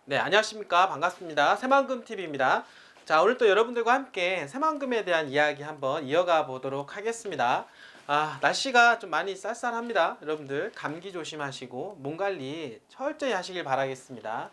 네, 안녕하십니까. 반갑습니다. 새만금TV입니다. 자, 오늘 또 여러분들과 함께 새만금에 대한 이야기 한번 이어가 보도록 하겠습니다. 날씨가 좀 많이 쌀쌀합니다. 여러분들 감기 조심하시고 몸 관리 철저히 하시길 바라겠습니다.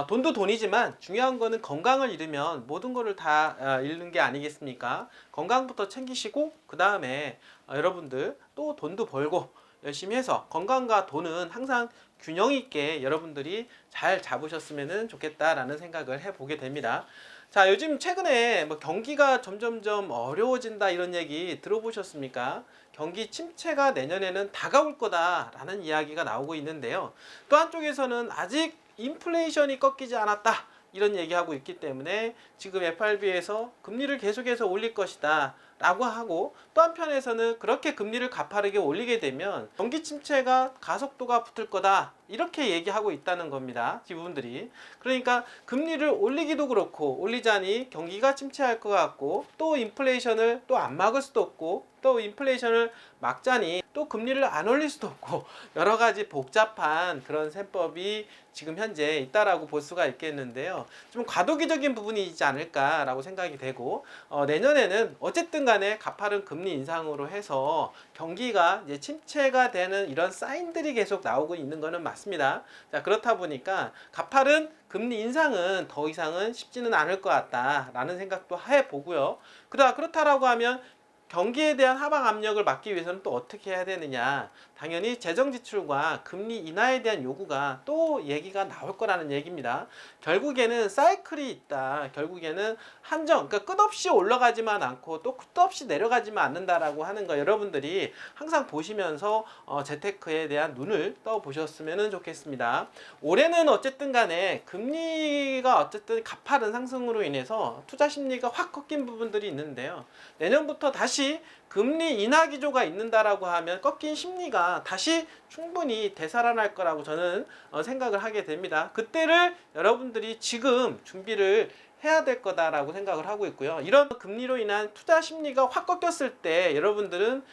돈도 돈이지만 중요한 거는 건강을 잃으면 모든 거를 다 잃는 게 아니겠습니까? 건강부터 챙기시고 그 다음에 여러분들 또 돈도 벌고 열심히 해서 건강과 돈은 항상 균형 있게 여러분들이 잘 잡으셨으면 좋겠다라는 생각을 해보게 됩니다. 자, 요즘 최근에 뭐 경기가 점점점 어려워진다 이런 얘기 들어보셨습니까? 경기 침체가 내년에는 다가올 거다라는 이야기가 나오고 있는데요. 또 한쪽에서는 아직 인플레이션이 꺾이지 않았다 이런 얘기하고 있기 때문에 지금 FRB에서 금리를 계속해서 올릴 것이다 라고 하고, 또 한편에서는 그렇게 금리를 가파르게 올리게 되면 경기 침체가 가속도가 붙을 거다 이렇게 얘기하고 있다는 겁니다. 지부분들이. 그러니까 금리를 올리기도 그렇고 올리자니 경기가 침체할 것 같고, 또 인플레이션을 또 안 막을 수도 없고, 또 인플레이션을 막자니 또 금리를 안 올릴 수도 없고, 여러 가지 복잡한 그런 셈법이 지금 현재 있다라고 볼 수가 있겠는데요. 좀 과도기적인 부분이 있지 않을까라고 생각이 되고, 내년에는 어쨌든 간에 가파른 금리 인상으로 해서 경기가 이제 침체가 되는 이런 사인들이 계속 나오고 있는 것은 맞습니다. 자, 그렇다 보니까 가파른 금리 인상은 더 이상은 쉽지는 않을 것 같다라는 생각도 해보고요. 그렇다라고 하면 경기에 대한 하방 압력을 막기 위해서는 또 어떻게 해야 되느냐, 당연히 재정 지출과 금리 인하에 대한 요구가 또 얘기가 나올 거라는 얘기입니다. 결국에는 사이클이 있다. 결국에는 한정, 그러니까 끝없이 올라가지만 않고 또 끝없이 내려가지만 않는다라고 하는 거, 여러분들이 항상 보시면서 재테크에 대한 눈을 떠 보셨으면 좋겠습니다. 올해는 어쨌든 간에 금리가 어쨌든 가파른 상승으로 인해서 투자 심리가 확 꺾인 부분들이 있는데요. 내년부터 다시 금리 인하 기조가 있는다라고 하면 꺾인 심리가 다시 충분히 되살아날 거라고 저는 생각을 하게 됩니다. 그때를 여러분들이 지금 준비를 해야 될 거다라고 생각을 하고 있고요. 이런 금리로 인한 투자 심리가 확 꺾였을 때 여러분들은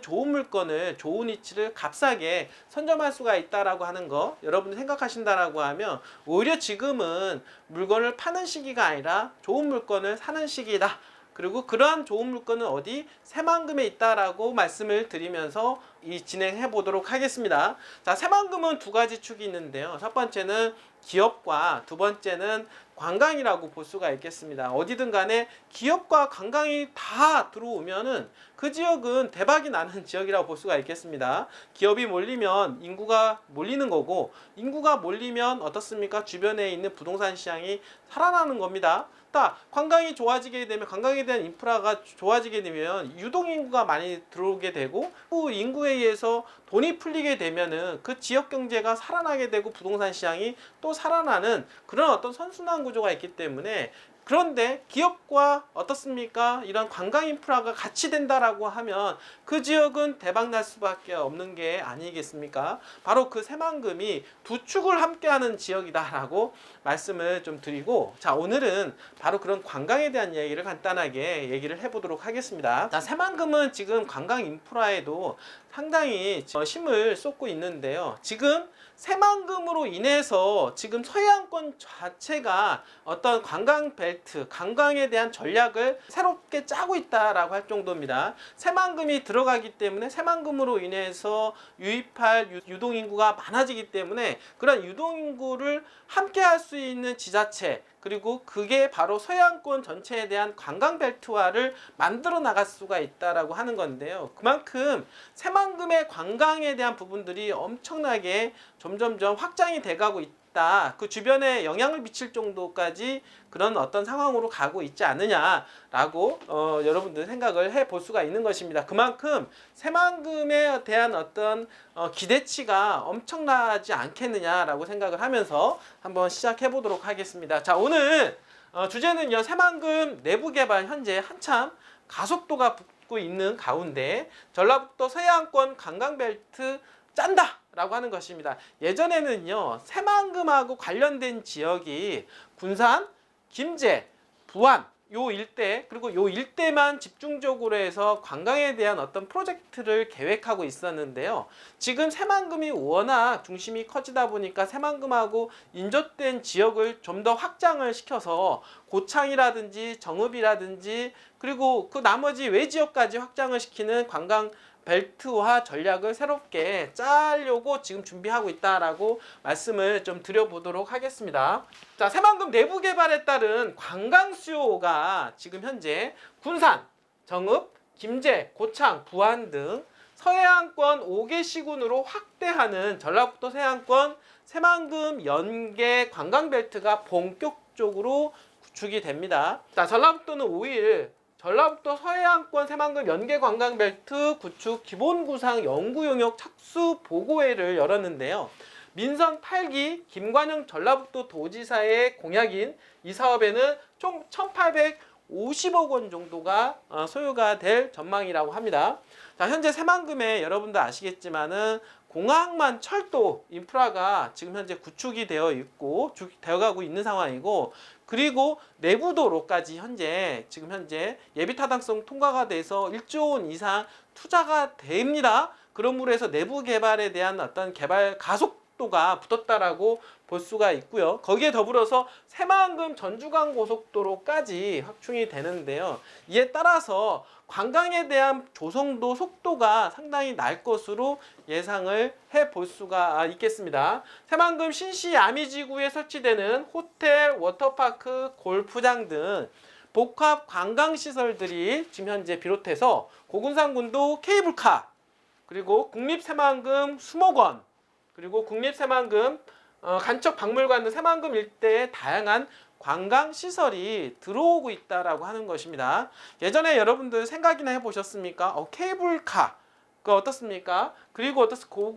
좋은 물건을 좋은 위치를 값싸게 선점할 수가 있다라고 하는 거 여러분들 생각하신다라고 하면, 오히려 지금은 물건을 파는 시기가 아니라 좋은 물건을 사는 시기다. 그리고 그러한 좋은 물건은 어디? 새만금에 있다라고 말씀을 드리면서 진행해 보도록 하겠습니다. 자, 새만금은 두 가지 축이 있는데요. 첫 번째는 기업과 두 번째는 관광이라고 볼 수가 있겠습니다. 어디든 간에 기업과 관광이 다 들어오면은 그 지역은 대박이 나는 지역이라고 볼 수가 있겠습니다. 기업이 몰리면 인구가 몰리는 거고, 인구가 몰리면 어떻습니까? 주변에 있는 부동산 시장이 살아나는 겁니다. 관광이 좋아지게 되면, 관광에 대한 인프라가 좋아지게 되면 유동인구가 많이 들어오게 되고, 그 인구에 의해서 돈이 풀리게 되면은 그 지역 경제가 살아나게 되고 부동산 시장이 또 살아나는 그런 어떤 선순환 구조가 있기 때문에, 그런데 기업과 어떻습니까? 이런 관광 인프라가 같이 된다라고 하면 그 지역은 대박 날 수밖에 없는 게 아니겠습니까? 바로 그 새만금이 두 축을 함께하는 지역이다라고 말씀을 좀 드리고, 자, 오늘은 바로 그런 관광에 대한 얘기를 간단하게 얘기를 해보도록 하겠습니다. 자, 새만금은 지금 관광 인프라에도 상당히 힘을 쏟고 있는데요. 지금 새만금으로 인해서 지금 서해안권 자체가 어떤 관광 벨트, 관광에 대한 전략을 새롭게 짜고 있다라고 할 정도입니다. 새만금이 들어가기 때문에 새만금으로 인해서 유입할 유동인구가 많아지기 때문에 그런 유동인구를 함께 할 수 있는 지자체, 그리고 그게 바로 서해안권 전체에 대한 관광 벨트화를 만들어 나갈 수가 있다라고 하는 건데요. 그만큼 새만금의 관광에 대한 부분들이 엄청나게 점점점 확장이 돼가고 있다. 그 주변에 영향을 미칠 정도까지 그런 어떤 상황으로 가고 있지 않느냐라고 여러분들 생각을 해볼 수가 있는 것입니다. 그만큼 새만금에 대한 어떤 기대치가 엄청나지 않겠느냐라고 생각을 하면서 한번 시작해 보도록 하겠습니다. 자, 오늘 주제는요, 새만금 내부 개발 현재 한참 가속도가 붙고 있는 가운데 전라북도 서해안권 관광벨트 짠다 라고 하는 것입니다. 예전에는요, 새만금하고 관련된 지역이 군산, 김제, 부안, 요 일대 그리고 요 일대만 집중적으로 해서 관광에 대한 어떤 프로젝트를 계획하고 있었는데요. 지금 새만금이 워낙 중심이 커지다 보니까 새만금하고 인접된 지역을 좀 더 확장을 시켜서 고창이라든지 정읍이라든지 그리고 그 나머지 외지역까지 확장을 시키는 관광 벨트화 전략을 새롭게 짜려고 지금 준비하고 있다라고 말씀을 좀 드려보도록 하겠습니다. 자, 새만금 내부 개발에 따른 관광 수요가 지금 현재 군산, 정읍, 김제, 고창, 부안 등 서해안권 5개 시군으로 확대하는 전라북도 서해안권 새만금 연계 관광벨트가 본격적으로 구축이 됩니다. 자, 전라북도는 5일 전라북도 서해안권 새만금 연계관광벨트 구축 기본구상 연구용역 착수 보고회를 열었는데요. 민선 8기 김관영 전라북도 도지사의 공약인 이 사업에는 총 1,850억 원 정도가 소요가 될 전망이라고 합니다. 자, 현재 새만금에 여러분도 아시겠지만은 공항만 철도 인프라가 지금 현재 구축이 되어 있고 되어가고 있는 상황이고 그리고 내부도로까지 지금 현재 예비타당성 통과가 돼서 1조 원 이상 투자가 됩니다. 그러므로 해서 내부 개발에 대한 어떤 개발 가속도가 붙었다라고 볼 수가 있고요. 거기에 더불어서 새만금 전주간 고속도로까지 확충이 되는데요. 이에 따라서 관광에 대한 조성도 속도가 상당히 날 것으로 예상을 해볼 수가 있겠습니다. 새만금 신시 야미지구에 설치되는 호텔, 워터파크, 골프장 등 복합 관광시설들이 지금 현재 비롯해서 고군산군도 케이블카 그리고 국립새만금 수목원 그리고 국립새만금 간척박물관 등 새만금 일대에 다양한 관광시설이 들어오고 있다라고 하는 것입니다. 예전에 여러분들 생각이나 해보셨습니까? 케이블카 그 어떻습니까? 그리고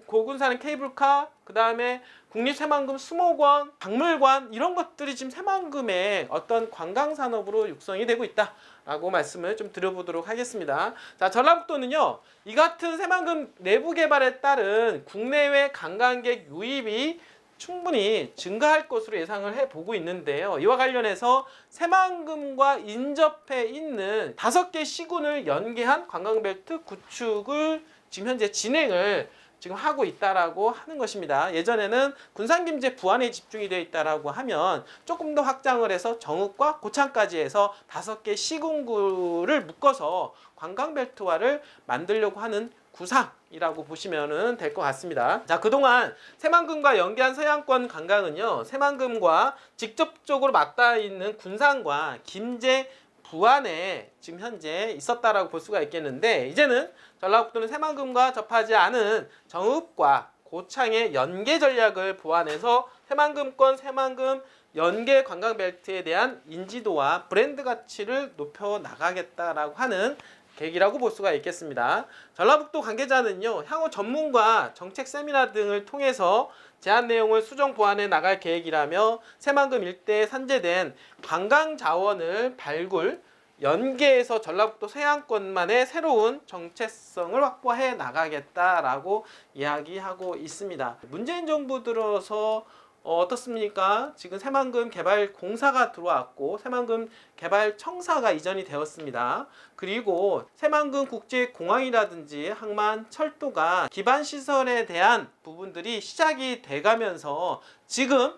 고군산 케이블카 그 다음에 국립새만금 수목원, 박물관 이런 것들이 지금 새만금의 어떤 관광산업으로 육성이 되고 있다라고 말씀을 좀 드려보도록 하겠습니다. 자, 전라북도는요 이 같은 새만금 내부 개발에 따른 국내외 관광객 유입이 충분히 증가할 것으로 예상을 해보고 있는데요. 이와 관련해서 새만금과 인접해 있는 5개 시군을 연계한 관광벨트 구축을 지금 현재 진행을 지금 하고 있다라고 하는 것입니다. 예전에는 군산, 김제, 부안에 집중이 되어 있다라고 하면 조금 더 확장을 해서 정읍과 고창까지 해서 5개 시군구를 묶어서 관광벨트화를 만들려고 하는 구상이라고 보시면 될 것 같습니다. 자, 그동안 새만금과 연계한 서해안권 관광은요, 새만금과 직접적으로 맞닿아 있는 군산과 김제, 부안에 지금 현재 있었다라고 볼 수가 있겠는데 이제는 전라북도는 새만금과 접하지 않은 정읍과 고창의 연계 전략을 보완해서 새만금권 새만금 연계 관광벨트에 대한 인지도와 브랜드 가치를 높여 나가겠다라고 하는 계기라고 볼 수가 있겠습니다. 전라북도 관계자는요, 향후 전문가 정책 세미나 등을 통해서 제안 내용을 수정 보완해 나갈 계획이라며 새만금 일대에 산재된 관광 자원을 발굴, 연계해서 전라북도 서해안권만의 새로운 정체성을 확보해 나가겠다라고 이야기하고 있습니다. 문재인 정부 들어서 어떻습니까? 지금 새만금 개발 공사가 들어왔고 새만금 개발 청사가 이전이 되었습니다. 그리고 새만금 국제공항이라든지 항만, 철도가 기반 시설에 대한 부분들이 시작이 돼가면서 지금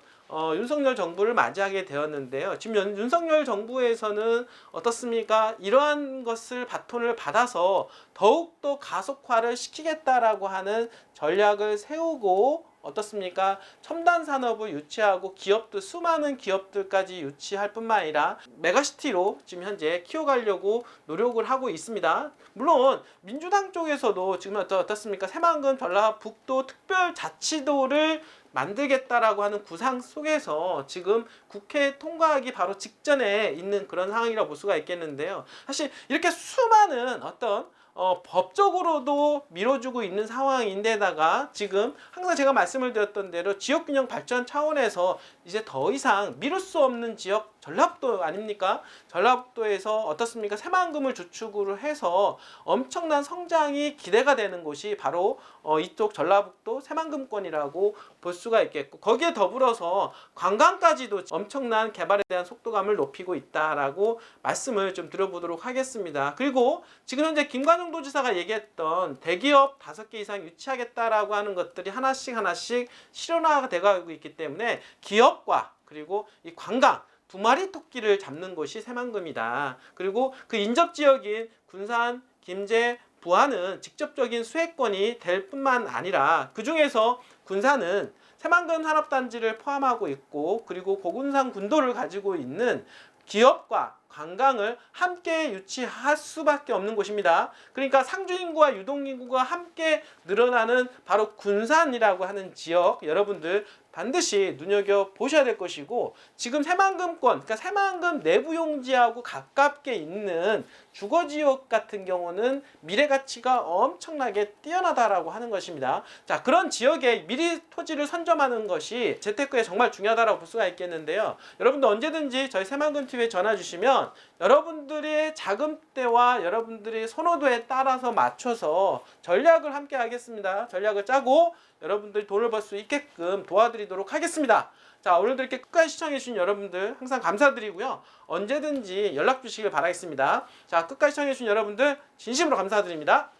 윤석열 정부를 맞이하게 되었는데요. 지금 윤석열 정부에서는 어떻습니까? 이러한 것을 바톤을 받아서 더욱더 가속화를 시키겠다라고 하는 전략을 세우고 어떻습니까? 첨단 산업을 유치하고 기업들 수많은 기업들까지 유치할 뿐만 아니라 메가시티로 지금 현재 키워가려고 노력을 하고 있습니다. 물론 민주당 쪽에서도 지금 어떻습니까? 새만금 전라북도 특별자치도를 만들겠다라고 하는 구상 속에서 지금 국회 통과하기 바로 직전에 있는 그런 상황이라고 볼 수가 있겠는데요. 사실 이렇게 수많은 어떤 법적으로도 밀어주고 있는 상황인데다가 지금 항상 제가 말씀을 드렸던 대로 지역균형 발전 차원에서 이제 더 이상 미룰 수 없는 지역 전라북도 아닙니까? 전라북도에서 어떻습니까? 새만금을 주축으로 해서 엄청난 성장이 기대가 되는 곳이 바로 이쪽 전라북도 새만금권이라고 볼 수가 있겠고, 거기에 더불어서 관광까지도 엄청난 개발에 대한 속도감을 높이고 있다라고 말씀을 좀 드려보도록 하겠습니다. 그리고 지금 현재 김관영 도지사가 얘기했던 대기업 5개 이상 유치하겠다라고 하는 것들이 하나씩 실현화가 되고 있기 때문에 기업과 그리고 이 관광 두 마리 토끼를 잡는 곳이 새만금이다. 그리고 그 인접 지역인 군산, 김제, 부안은 직접적인 수혜권이 될 뿐만 아니라 그 중에서 군산은 새만금 산업단지를 포함하고 있고, 그리고 고군산 군도를 가지고 있는 기업과 관광을 함께 유치할 수밖에 없는 곳입니다. 그러니까 상주인구와 유동인구가 함께 늘어나는 바로 군산이라고 하는 지역, 여러분들 반드시 눈여겨보셔야 될 것이고, 지금 새만금권, 그러니까 새만금 내부용지하고 가깝게 있는 주거지역 같은 경우는 미래가치가 엄청나게 뛰어나다라고 하는 것입니다. 자, 그런 지역에 미리 토지를 선점하는 것이 재테크에 정말 중요하다고 볼 수가 있겠는데요. 여러분들 언제든지 저희 새만금TV에 전화 주시면 여러분들의 자금대와 여러분들의 선호도에 따라서 맞춰서 전략을 함께 하겠습니다. 전략을 짜고 여러분들이 돈을 벌 수 있게끔 도와드리도록 하겠습니다. 자, 오늘도 이렇게 끝까지 시청해주신 여러분들 항상 감사드리고요. 언제든지 연락 주시길 바라겠습니다. 자, 끝까지 시청해주신 여러분들 진심으로 감사드립니다.